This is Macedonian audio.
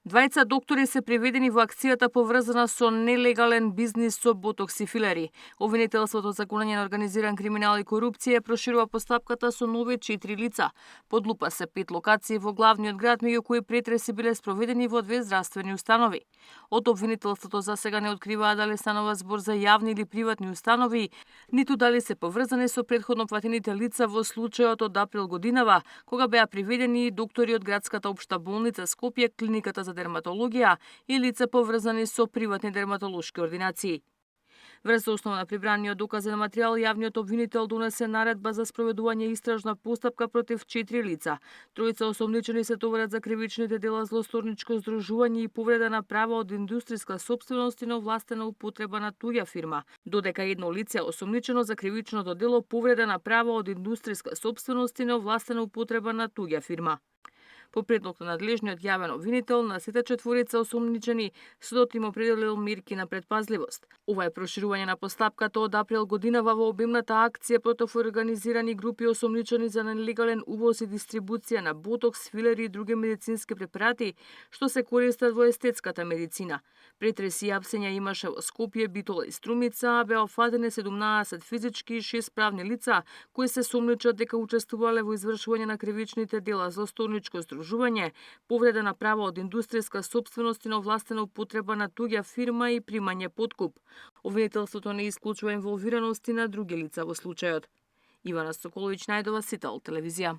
Двајца доктори се приведени во акцијата поврзана со нелегален бизнис со ботокс и филери. Обвинителството за гонење на организиран криминал и корупција проширува постапката со нови 4 лица. Под лупа се 5 локации во главниот град, меѓу кои претреси биле спроведени во 2 здравствени установи. Од обвинителството за сега не откриваа дали станува збор за јавни или приватни установи, ниту дали се поврзани со претходно фатените лица во случајот од април годинава, кога беа приведени доктори од градската општа болница Скопје, клиниката за дерматологија и лица поврзани со приватни дерматолошки ординации. Врз основа на прибраниот доказен материјал, јавниот обвинител донесе наредба за спроведување истражна постапка против 4 лица. Тројца осомничени се товарат за кривичните дела злосторничко здружување и повреда на права од индустријска сопственост и неовластена употреба на туѓа фирма, додека едно лице осомничено за кривичното дело повреда на права од индустријска сопственост и неовластена употреба на туѓа фирма. По предлог на надлежниот јавен обвинител на сите четворица осомничени, судот им определил мерки на предпазливост. Ова е проширување на постапката од април годинава во обемната акција против организирани групи осомничени за нелегален увоз и дистрибуција на ботокс, филери и други медицински препарати што се користат во естетската медицина. Претреси и апсења имаше во Скопје, Битола и Струмица, беа опфатени 17 физички и 6 правни лица кои се сомничат дека учествувале во извршување на кривичните дела злосторничко здружување, повреда на права од индустријска сопственост и неовластена употреба на туѓа фирма и примање подкуп. Обвинителството не исклучува инволвираност и на други лица во случајот. Ивана Соколовиќ, Најдова, Сител телевизија.